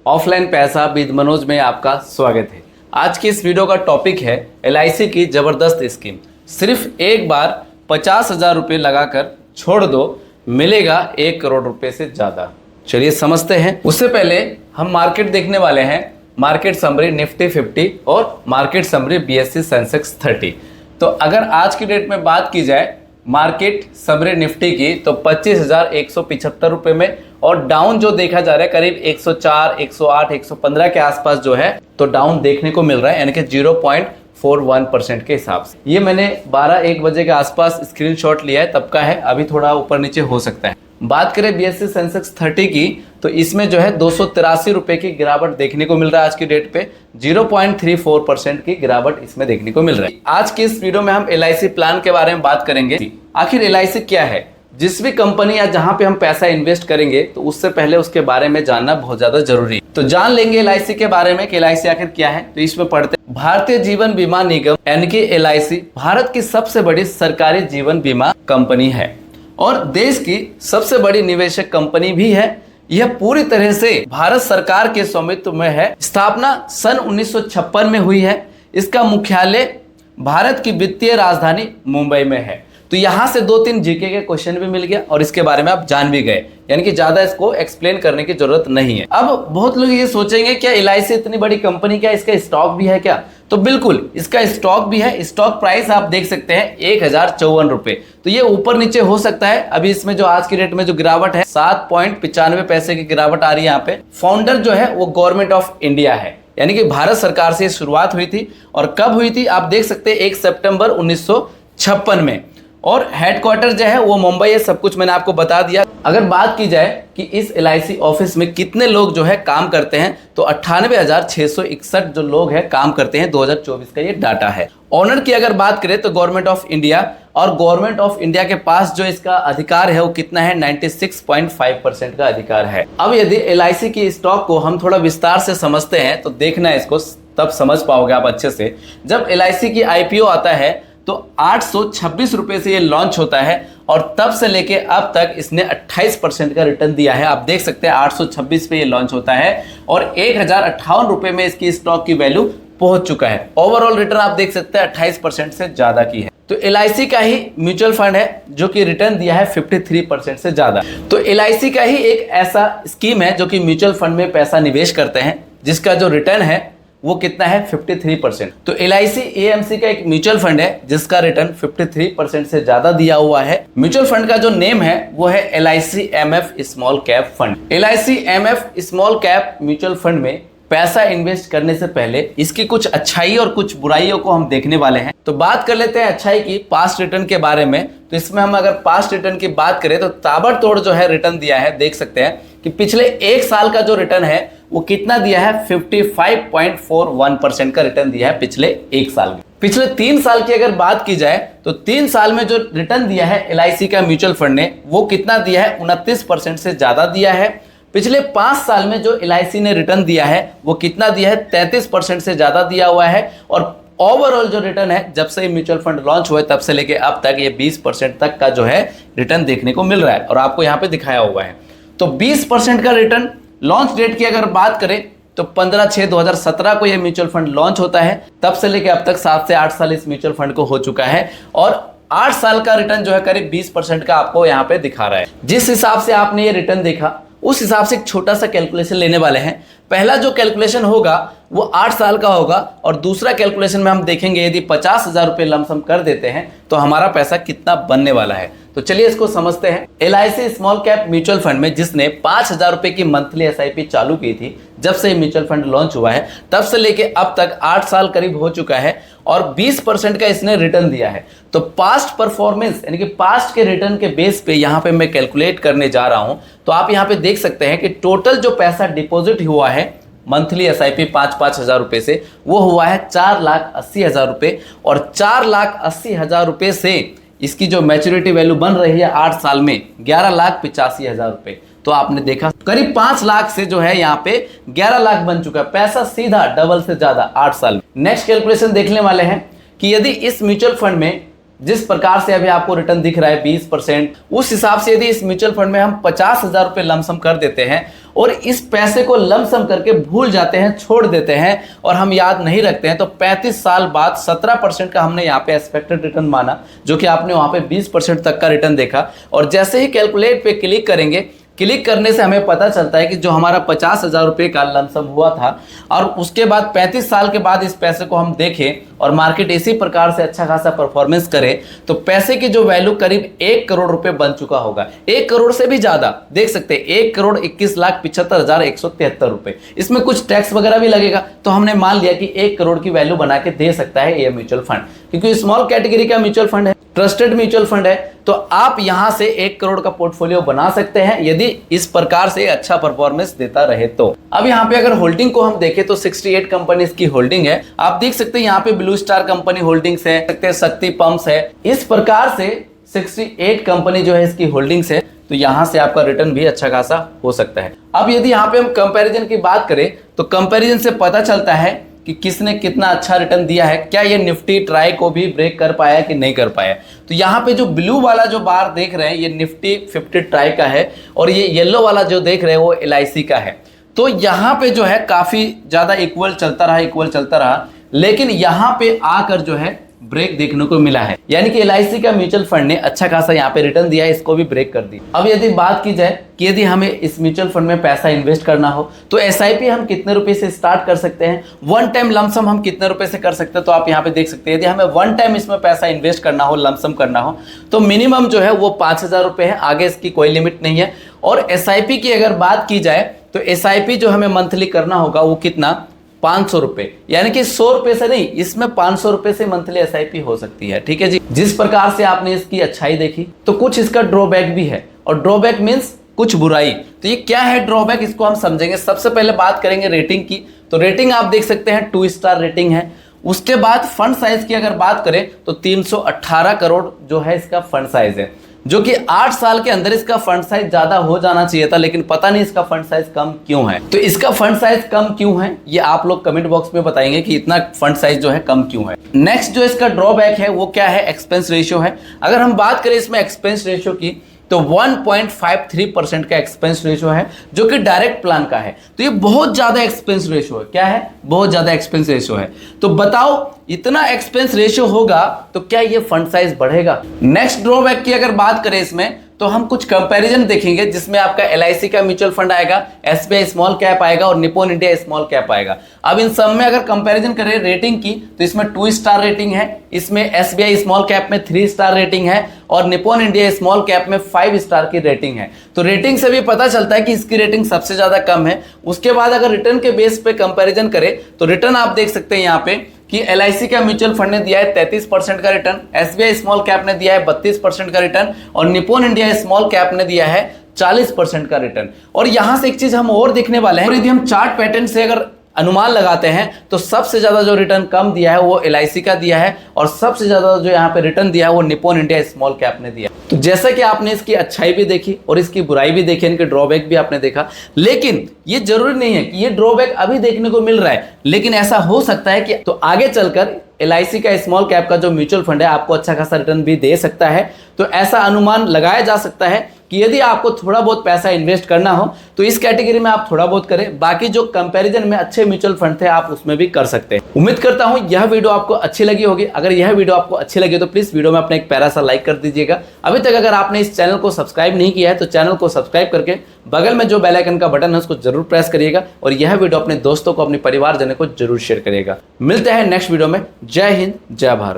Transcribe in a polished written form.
Offline पैसा with Manoj में आपका स्वागत है। आज की इस वीडियो का टॉपिक है LIC की ज़बरदस्त स्कीम। सिर्फ एक बार 50,000 रुपये लगाकर छोड़ दो, मिलेगा 1 करोड़ रुपए से ज़्यादा। चलिए समझते हैं। उससे पहले हम मार्केट देखने वाले हैं, मार्केट समरी निफ्टी 50 और मार्केट समरी BSE सेंसेक्स 30। तो अगर आज की डेट में बात की जाए मार्केट समरी निफ्टी की तो 25,175 रुपये में, और डाउन जो देखा जा रहा है करीब 104, 108, 115 के आसपास जो है तो डाउन देखने को मिल रहा है, यानी कि 0.41% के हिसाब से। ये मैंने 12-1 बजे के आसपास स्क्रीनशॉट लिया है, तब का है, अभी थोड़ा ऊपर नीचे हो सकता है। बात करें BSE सेंसेक्स 30 की तो इसमें जो है 283 रुपये की गिरावट देखने को मिल रहा है। आज की डेट पे 0.34% की गिरावट इसमें देखने को मिल रहा है। आज की इस वीडियो में हम LIC प्लान के बारे में बात करेंगे। आखिर LIC क्या है? जिस भी कंपनी या जहां पे हम पैसा इन्वेस्ट करेंगे तो उससे पहले उसके बारे में जानना बहुत ज्यादा जरूरी है। तो जान लेंगे LIC के बारे में कि LIC आखिर क्या है। तो इसमें पढ़ते हैं, भारतीय जीवन बीमा निगम यानी कि LIC भारत की सबसे बड़ी सरकारी जीवन बीमा कंपनी है और देश की सबसे बड़ी निवेशक कंपनी भी है। यह पूरी तरह से भारत सरकार के स्वामित्व में है। स्थापना सन 1956 में हुई है। इसका मुख्यालय भारत की वित्तीय राजधानी मुंबई में है। तो यहाँ से 2-3 जीके के क्वेश्चन भी मिल गया और इसके बारे में आप जान भी गए, यानी कि ज्यादा इसको एक्सप्लेन करने की जरूरत नहीं है। अब बहुत लोग ये सोचेंगे क्या LIC इतनी बड़ी कंपनी, क्या इसका स्टॉक भी है क्या? तो बिल्कुल इसका स्टॉक भी है। स्टॉक प्राइस आप देख सकते हैं 1054 रुपये। तो ये ऊपर नीचे हो सकता है। अभी इसमें जो आज की डेट में जो गिरावट है 7.95 पैसे की गिरावट आ रही है यहाँ पे। फाउंडर जो है वो गवर्नमेंट ऑफ इंडिया है, यानी कि भारत सरकार से शुरुआत हुई थी। और कब हुई थी आप देख सकते हैं 1 सितंबर 1956 में। और हेडक्वार्टर जो है वो मुंबई है। सब कुछ मैंने आपको बता दिया। अगर बात की जाए कि इस LIC ऑफिस में कितने लोग जो है काम करते हैं तो 98,661 जो लोग हैं काम करते हैं। 2024 का ये डाटा है। ऑनर की अगर बात करें तो गवर्नमेंट ऑफ इंडिया, और गवर्नमेंट ऑफ इंडिया के पास जो इसका अधिकार है वो कितना है, 96.5% का अधिकार है। अब यदि LIC की स्टॉक को हम थोड़ा विस्तार से समझते हैं तो देखना है इसको, तब समझ पाओगे आप अच्छे से। जब LIC की IPO आता है तो 826 रुपये से ये लॉन्च होता है और तब से लेके अब तक इसने 28% का रिटर्न दिया है। आप देख सकते हैं 826 पे ये लॉन्च होता है और 1058 रुपये में इसकी स्टॉक की वैल्यू पहुंच चुका है। ओवरऑल रिटर्न आप देख सकते हैं 28% से ज्यादा की है। तो LIC का ही म्यूचुअल फंड है जो कि रिटर्न दिया है 53% से ज्यादा। तो LIC का ही एक ऐसा स्कीम है जो कि म्यूचुअल फंड में पैसा निवेश करते हैं, जिसका जो रिटर्न है वो कितना है, 53%। तो LIC AMC का एक म्यूचुअल फंड है जिसका रिटर्न 53% से ज्यादा दिया हुआ है। म्यूचुअल फंड का जो नेम है वो है LIC MF small cap fund. LIC MF small cap mutual fund में पैसा इन्वेस्ट करने से पहले इसकी कुछ अच्छाई और कुछ बुराइयों को हम देखने वाले हैं। तो बात कर लेते हैं अच्छाई की, पास्ट रिटर्न के बारे में। तो इसमें हम अगर पास्ट रिटर्न की बात करें तो ताबड़तोड़ जो है रिटर्न दिया है। देख सकते हैं कि पिछले 1 साल का जो रिटर्न है वो कितना दिया है, 55.41% का रिटर्न दिया है पिछले 1 साल में। पिछले 3 साल की अगर बात की जाए तो 3 साल में जो रिटर्न दिया है LIC का म्यूचुअल फंड ने वो कितना दिया है, 29% से ज्यादा दिया है। पिछले 5 साल में जो LIC ने रिटर्न दिया है वो कितना दिया है, 33% से ज्यादा दिया हुआ है। और ओवरऑल जो रिटर्न है जब से म्यूचुअल फंड लॉन्च हुए तब से लेके अब तक ये 20% तक का जो है रिटर्न देखने को मिल रहा है और आपको यहाँ पे दिखाया हुआ है। तो 20% का रिटर्न। लॉन्च डेट की अगर बात करें तो 15/6/2017 को ये म्यूचुअल फंड लॉन्च होता है। तब से लेके अब तक 7 से 8 साल इस म्यूचुअल फंड को हो चुका है और 8 साल का रिटर्न जो है करीब 20% का आपको यहाँ पे दिखा रहा है। जिस हिसाब से आपने ये रिटर्न देखा उस हिसाब से एक छोटा सा कैलकुलेशन लेने वाले हैं। पहला जो कैलकुलेशन होगा वो 8 साल का होगा और दूसरा कैलकुलेशन में हम देखेंगे यदि 50,000 रुपये लमसम कर देते हैं तो हमारा पैसा कितना बनने वाला है। तो चलिए इसको समझते हैं। LIC small cap mutual fund में जिसने 5,000 रुपये की मंथली SIP चालू की थी जब से म्यूचुअल फंड लॉन्च हुआ है तब से लेके अब तक 8 साल करीब हो चुका है और 20% का इसने रिटर्न दिया है। तो पास्ट परफॉर्मेंस यानी कि पास्ट के रिटर्न के बेस पे यहाँ पे मैं कैलकुलेट करने जा रहा हूँ। तो आप यहाँ पे देख सकते हैं कि टोटल जो पैसा डिपॉजिट हुआ है मंथली SIP 5-5 हज़ार रुपये से वो हुआ है 4,80,000 रुपये और 4,80,000 रुपये से इसकी जो मैच्योरिटी वैल्यू बन रही है 8 साल में 11,85,000 रुपये। तो आपने देखा करीब 5 लाख से जो है यहाँ पे 11 लाख बन चुका है। पैसा सीधा डबल से ज्यादा 8 साल में। नेक्स्ट कैलकुलेशन देखने वाले हैं कि यदि इस म्यूचुअल फंड में जिस प्रकार से अभी आपको रिटर्न दिख रहा है 20%, उस हिसाब से यदि इस म्यूचुअल फंड में हम 50,000 रुपए लमसम कर देते हैं और इस पैसे को लमसम करके भूल जाते हैं, छोड़ देते हैं और हम याद नहीं रखते हैं, तो 35 साल बाद 17% का हमने यहाँ पे एक्सपेक्टेड रिटर्न माना, जो कि आपने वहां पे 20% तक का रिटर्न देखा। और जैसे ही कैलकुलेट पे क्लिक करेंगे, क्लिक करने से हमें पता चलता है कि जो हमारा 50,000 रुपये का लमसम हुआ था और उसके बाद 35 साल के बाद इस पैसे को हम देखें और मार्केट इसी प्रकार से अच्छा खासा परफॉर्मेंस करे, तो पैसे की जो वैल्यू करीब 1 करोड़ रुपए बन चुका होगा। 1 करोड़ से भी ज्यादा, देख सकते हैं 1,21,75,173 रुपए। इसमें कुछ टैक्स वगैरह भी लगेगा, तो हमने मान लिया कि 1 करोड़ की वैल्यू बना के दे सकता है ये म्यूचुअल फंड, क्योंकि स्मॉल कैटेगरी का म्यूचुअल फंड है, ट्रस्टेड म्यूचुअल फंड है। तो आप यहां से 1 करोड़ का पोर्टफोलियो बना सकते हैं यदि इस प्रकार से अच्छा परफॉर्मेंस देता रहे तो। अब यहां पे अगर होल्डिंग को हम देखें तो 68 कंपनीज की होल्डिंग है। आप देख सकते हैं यहां पे ब्लू स्टार कंपनी होल्डिंग्स है, शक्ति पंप्स है। इस प्रकार से 68 कंपनी जो है इसकी होल्डिंग्स है, तो यहां से आपका रिटर्न भी अच्छा खासा हो सकता है। अब यदि यहां पे हम कंपैरिजन की बात करें तो कंपैरिजन से पता चलता है कि किसने कितना अच्छा रिटर्न दिया है। क्या ये निफ्टी ट्राई को भी ब्रेक कर पाया कि नहीं कर पाया। तो यहाँ पे जो ब्लू वाला जो बार देख रहे हैं ये निफ्टी 50 ट्राई का है और ये येलो वाला जो देख रहे हैं वो LIC का है। तो यहाँ पे जो है काफी ज्यादा इक्वल चलता रहा, लेकिन यहाँ पे आकर जो है ब्रेक देखने को मिला है, यानी कि LIC का म्यूचुअल फंड ने अच्छा खासा यहाँ पे रिटर्न दिया है, इसको भी ब्रेक कर दी। अब यदि बात की जाए कि यदि हमें इस म्यूचुअल फंड में पैसा इन्वेस्ट करना हो तो SIP हम कितने रुपए से स्टार्ट कर सकते हैं, वन टाइम लमसम हम कितने रुपए से कर सकते हैं। तो आप यहाँ पे देख सकते हैं यदि हमें वन टाइम इसमें पैसा इन्वेस्ट करना हो, लमसम करना हो, तो मिनिमम जो है वो 5,000 रुपए है, आगे इसकी कोई लिमिट नहीं है। और SIP की अगर बात की जाए तो SIP जो हमें मंथली करना होगा वो कितना, 500 रुपए, यानी कि 100 रुपए से नहीं, इसमें 500 रुपए से मंथली SIP हो सकती है। ठीक है जी। जिस प्रकार से आपने इसकी अच्छाई देखी, तो कुछ इसका ड्रॉबैक भी है, और ड्रॉबैक मीन्स कुछ बुराई। तो ये क्या है ड्रॉबैक, इसको हम समझेंगे। सबसे पहले बात करेंगे रेटिंग की। तो रेटिंग आप देख सकते हैं 2 स्टार रेटिंग है। उसके बाद फंड साइज की अगर बात करें तो 318 करोड़ जो है इसका फंड साइज है, जो कि 8 साल के अंदर इसका फंड साइज ज्यादा हो जाना चाहिए था, लेकिन पता नहीं इसका फंड साइज कम क्यों है। तो इसका फंड साइज कम क्यों है ये आप लोग कमेंट बॉक्स में बताएंगे कि इतना फंड साइज जो है कम क्यों है। नेक्स्ट जो इसका ड्रॉबैक है वो क्या है, एक्सपेंस रेशियो है। अगर हम बात करें इसमें एक्सपेंस रेशियो की तो 1.53% का एक्सपेंस रेशियो है, जो कि डायरेक्ट प्लान का है। तो ये बहुत ज्यादा एक्सपेंस रेशियो है। क्या है, बहुत ज्यादा एक्सपेंस रेशियो है। तो बताओ इतना एक्सपेंस रेशियो होगा तो क्या ये फंड साइज बढ़ेगा। नेक्स्ट ड्रॉबैक की अगर बात करें इसमें तो हम कुछ कंपैरिजन देखेंगे, जिसमें आपका LIC का म्यूचुअल फंड आएगा, SBI स्मॉल कैप आएगा और निप्पॉन इंडिया स्मॉल कैप आएगा। अब इन सब में अगर कंपैरिजन करें रेटिंग की तो इसमें 2 स्टार रेटिंग है, इसमें SBI स्मॉल कैप में 3 स्टार रेटिंग है और निप्पॉन इंडिया स्मॉल कैप में 5 स्टार की रेटिंग है। तो रेटिंग से भी पता चलता है कि इसकी रेटिंग सबसे ज्यादा कम है। उसके बाद अगर रिटर्न के बेस पे कंपैरिजन करें तो रिटर्न आप देख सकते हैं यहाँ पे कि LIC का म्यूचुअल फंड ने दिया है 33% का रिटर्न, SBI स्मॉल कैप ने दिया है 32% का रिटर्न और निप्पॉन इंडिया स्मॉल कैप ने दिया है 40% का रिटर्न। और यहां से एक चीज हम और देखने वाले हैं, यदि हम चार्ट पैटर्न से अगर अनुमान लगाते हैं तो सबसे ज्यादा जो रिटर्न कम दिया है वो LIC का दिया है और सबसे ज्यादा जो यहाँ पे रिटर्न दिया है वो निप्पॉन इंडिया स्मॉल कैप ने दिया। तो जैसा कि आपने इसकी अच्छाई भी देखी और इसकी बुराई भी देखी, इनके ड्रॉबैक भी आपने देखा, लेकिन ये जरूरी नहीं है कि ये ड्रॉबैक अभी देखने को मिल रहा है, लेकिन ऐसा हो सकता है कि तो आगे चलकर LIC का स्मॉल कैप का जो म्यूचुअल फंड है आपको अच्छा खासा रिटर्न भी दे सकता है। तो ऐसा अनुमान लगाया जा सकता है कि यदि आपको थोड़ा बहुत पैसा इन्वेस्ट करना हो तो इस कैटेगरी में आप थोड़ा बहुत करें, बाकी जो कंपैरिजन में अच्छे म्यूचुअल फंड थे आप उसमें भी कर सकते हैं। उम्मीद करता हूं यह वीडियो आपको अच्छी लगी होगी। अगर यह वीडियो आपको अच्छी लगी तो प्लीज वीडियो में अपना एक प्यारा सा लाइक कर दीजिएगा। अभी तक अगर आपने इस चैनल को सब्सक्राइब नहीं किया है तो चैनल को सब्सक्राइब करके बगल में जो बेल आइकन का बटन है उसको जरूर प्रेस करिएगा और यह वीडियो अपने दोस्तों को, अपने परिवारजनों को जरूर शेयर करिएगा। मिलते हैं नेक्स्ट वीडियो में। जय हिंद, जय भारत।